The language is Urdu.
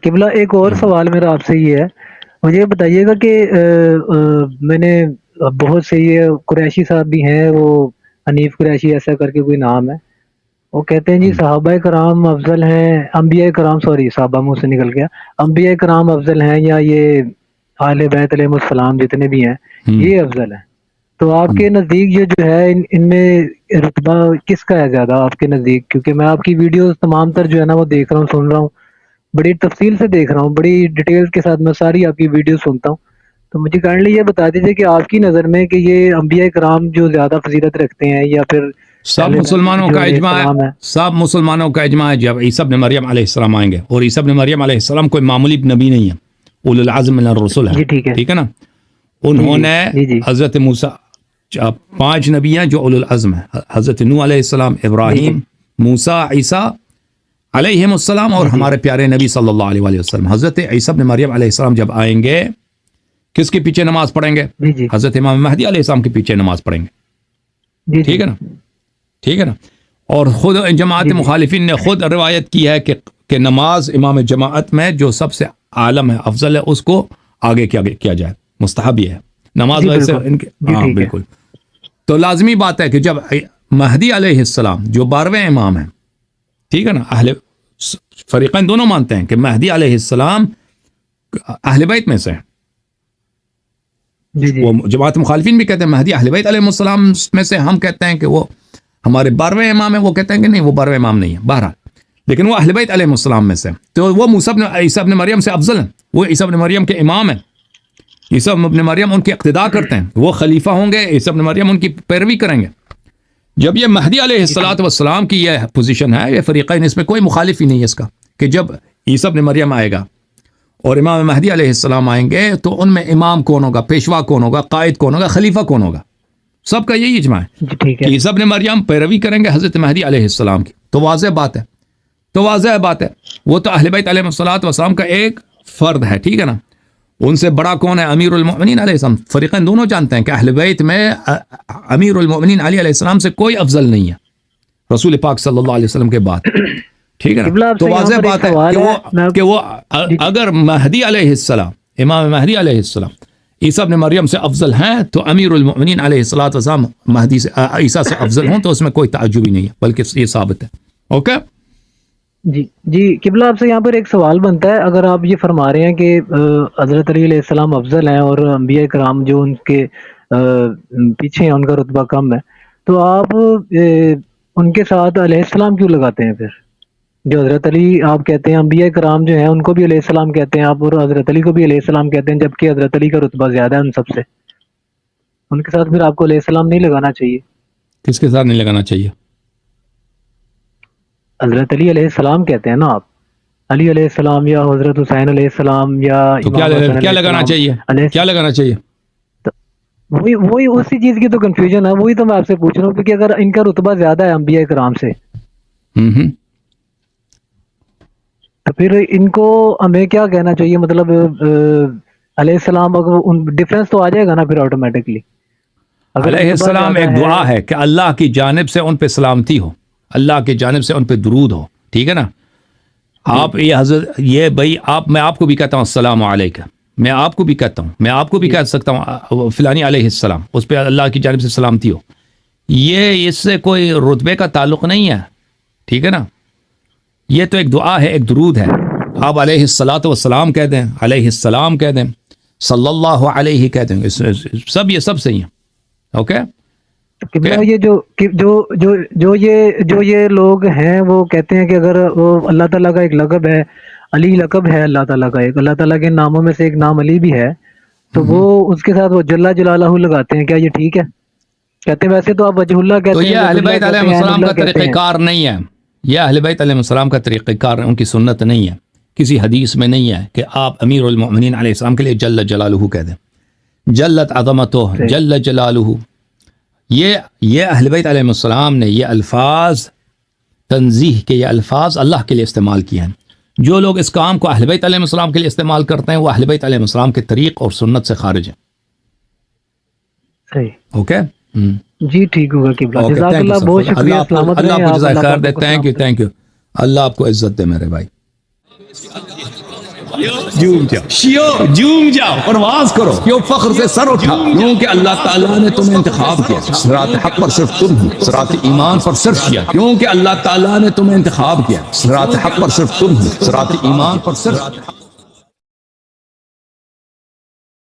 قبلہ ایک اور سوال میرا آپ سے یہ ہے، مجھے یہ بتائیے گا کہ میں نے بہت سے یہ قریشی صاحب بھی ہیں، وہ حنیف قریشی ایسا کر کے کوئی نام ہے، وہ کہتے ہیں جی صحابہ کرام افضل ہیں، انبیاء کرام، سوری صحابہ منہ سے نکل گیا، انبیاء کرام افضل ہیں یا یہ اہل بیت علیہ السلام جتنے بھی ہیں یہ افضل ہیں. تو آپ کے نزدیک یہ جو ہے ان میں رتبہ کس کا ہے زیادہ آپ کے نزدیک؟ کیونکہ میں آپ کی ویڈیوز تمام تر جو ہے نا وہ دیکھ رہا ہوں، سن رہا ہوں، بڑی تفصیل سے دیکھ رہا ہوں، بڑی ڈیٹیل کے ساتھ میں ساری آپ کی ویڈیو سنتا ہوں. تو مجھے کائنڈلی یہ بتا دیجیے کہ آپ کی نظر میں کہ یہ انبیاء کرام جو زیادہ فضیلت رکھتے ہیں یا پھر سب مسلمانوں کا اجماع ہے، سب مسلمانوں کا اجماع ہے جب عیسی ابن مریم علیہ السلام آئیں گے، اور عیسی ابن مریم علیہ السلام کوئی معمولی نبی نہیں ہے، اولو العزم من الرسل ہے. ٹھیک ہے نا؟ انہوں نے حضرت موسیٰ 5 نبی ہیں جو اولو العزم ہیں، حضرت نوح علیہ السلام، ابراہیم، موسیٰ، عیسیٰ علیہم السلام، اور ہمارے پیارے نبی صلی اللہ علیہ وآلہ وسلم. حضرت عیسی ابن مریم علیہ السلام جب آئیں گے کس کے پیچھے نماز پڑھیں گے؟ حضرت امام مہدی علیہ السلام کے پیچھے نماز پڑھیں گے. ٹھیک ہے نا؟ ٹھیک ہے نا؟ اور خود جماعت مخالفین نے خود روایت کی ہے کہ نماز امام جماعت میں جو سب سے عالم ہے، افضل ہے، اس کو آگے کیا جائے، مستحب یہ ہے نماز. ویسے ان کے ہاں بالکل. تو لازمی بات ہے کہ جب مہدی علیہ السلام جو 12ویں امام ہیں، ٹھیک ہے نا، اہل فریقین دونوں مانتے ہیں کہ مہدی علیہ السلام اہل بیت میں سے ہیں. وہ جماعت مخالفین بھی کہتے ہیں مہدی اہل بیت علیہ السلام میں سے، ہم کہتے ہیں کہ وہ ہمارے 12ویں امام ہیں، وہ کہتے ہیں کہ نہیں وہ 12ویں امام نہیں ہے. بہرحال لیکن وہ اہل بیت علیہ السلام میں سے، تو وہ عیسی ابن مریم سے افضل ہیں، وہ عیسی ابن مریم کے امام ہیں. عیسی ابن مریم ان کی اقتداء کرتے ہیں، وہ خلیفہ ہوں گے، عیسی ابن مریم ان کی پیروی کریں گے. جب یہ مہدی علیہ السلام کی یہ پوزیشن ہے، یہ فریقین، اس میں کوئی مخالف ہی نہیں ہے اس کا، کہ جب عیسی ابن مریم آئے گا اور امام مہدی علیہ السلام آئیں گے تو ان میں امام کون ہوگا، پیشوا کون ہوگا، قائد کون ہوگا، خلیفہ کون ہوگا. سب کا یہی اجماع ہے کہ عیسی ابن مریم پیروی کریں گے حضرت مہدی علیہ السلام کی. تو واضح بات ہے وہ تو اہل بیت علیہ السلام کا ایک فرد ہے. ٹھیک ہے نا؟ ان سے بڑا کون ہے؟ امیر المؤمنین علیہ السلام. فریقین دونوں جانتے ہیں کہ اہل بیت میں امیر المؤمنین علی علیہ السلام سے کوئی افضل نہیں ہے رسول پاک صلی اللہ علیہ وسلم کے بعد. ٹھیک ہے نا؟ تو واضح بات ہے کہ وہ اگر مہدی علیہ السلام، امام مہدی علیہ السلام عیسی ابن مریم سے افضل ہیں تو امیر المؤمنین علیہ السلام مہدی سے عیسیٰ سے افضل ہوں تو اس میں کوئی تعجب ہی نہیں ہے، بلکہ یہ ثابت ہے. اوکے جی قبلہ آپ سے یہاں پر ایک سوال بنتا ہے، اگر آپ یہ فرما رہے ہیں کہ حضرت علی علیہ السلام افضل ہیں اور انبیاء کرام جو ان کے پیچھے ہیں ان کا رتبہ کم ہے، تو آپ ان کے ساتھ علیہ السلام کیوں لگاتے ہیں پھر؟ جو حضرت علی آپ کہتے ہیں، انبیاء کرام جو ہیں ان کو بھی علیہ السلام کہتے ہیں آپ، اور حضرت علی کو بھی علیہ السلام کہتے ہیں، جبکہ حضرت علی کا رتبہ زیادہ ہے ان سب سے. ان کے ساتھ پھر آپ کو علیہ السلام نہیں لگانا چاہیے؟ کس کے ساتھ نہیں لگانا چاہیے؟ حضرت علی علیہ السلام کہتے ہیں نا آپ، علی علیہ السلام یا حضرت حسین علیہ السلام یا کیا لگانا چاہیے؟ وہی اسی چیز کی تو کنفیوژن ہے، وہی تو میں آپ سے پوچھ رہا ہوں، کیونکہ اگر ان کا رتبہ زیادہ ہے انبیاء کرام سے تو پھر ان کو ہمیں کیا کہنا چاہیے؟ مطلب علیہ السلام ڈفرینس تو آ جائے گا نا پھر آٹومیٹکلی. علیہ السلام ایک دعا ہے کہ اللہ کی جانب سے ان پہ سلامتی ہو، اللہ کی جانب سے ان پہ درود ہو. ٹھیک ہے نا؟ آپ یہ حضرت یہ بھائی میں آپ کو بھی کہتا ہوں السلام علیکم، میں آپ کو بھی کہتا ہوں، میں آپ کو بھی کہہ سکتا ہوں فلانی علیہ السلام، اس پہ اللہ کی جانب سے سلامتی ہو. یہ اس سے کوئی رتبے کا تعلق نہیں ہے. ٹھیک ہے نا؟ یہ تو ایک دعا ہے، ایک درود ہے. آپ علیہ الصلاۃ والسلام کہہ دیں، علیہ السلام کہہ دیں، صلی اللہ علیہ کہہ دیں، یہ سب صحیح ہیں. اوکے یہ لوگ ہیں وہ کہتے ہیں کہ اگر وہ اللہ تعالیٰ کا ایک لقب ہے، علی لقب ہے اللہ تعالیٰ کا، ایک اللہ تعالیٰ کے ناموں میں سے ایک نام علی بھی ہے، تو وہ اس کے ساتھ وہ جل جلالہ لگاتے ہیں، کیا یہ ٹھیک ہے؟ کہتے ہیں ویسے تو آپ وجہ اللہ کہتے ہیں. تو یہ اہل بیت علیہ السلام کا طریقہ کار نہیں ہے، یہ اہل بیت علیہ السلام کا طریقہ کار، ان کی سنت نہیں ہے، کسی حدیث میں نہیں ہے کہ آپ امیر المؤمنین علیہ السلام کے لیے جل جلالہ کہہ دیں، جلت عظمتہ، جل جلالہ. یہ اہل بیت علیہ السلام نے یہ الفاظ تنزیہ کے، یہ الفاظ اللہ کے لیے استعمال کیے ہیں. جو لوگ اس کام کو اہل بیت علیہ السلام کے لیے استعمال کرتے ہیں وہ اہل بیت علیہ السلام کے طریق اور سنت سے خارج ہیں. صحیح. اوکے جی ٹھیک ہوگا قبلہ. جزاک اللہ، بہت شکریہ. سلامت رہیں. اللہ آپ کو جزائے خیر دے. Thank you. اللہ آپ کو عزت دے میرے بھائی. جھوم جاؤ شیو جھوم جاؤ پرواز کرو کیوں فخر سے سر اٹھا کیونکہ اللہ تعالیٰ نے تمہیں انتخاب کیا صراط حق پر صرف تم ہو صراط ایمان پر صرف شیعہ کیونکہ اللہ تعالیٰ نے تمہیں انتخاب کیا صراط حق پر صرف تم ہو صراط ایمان پر صرف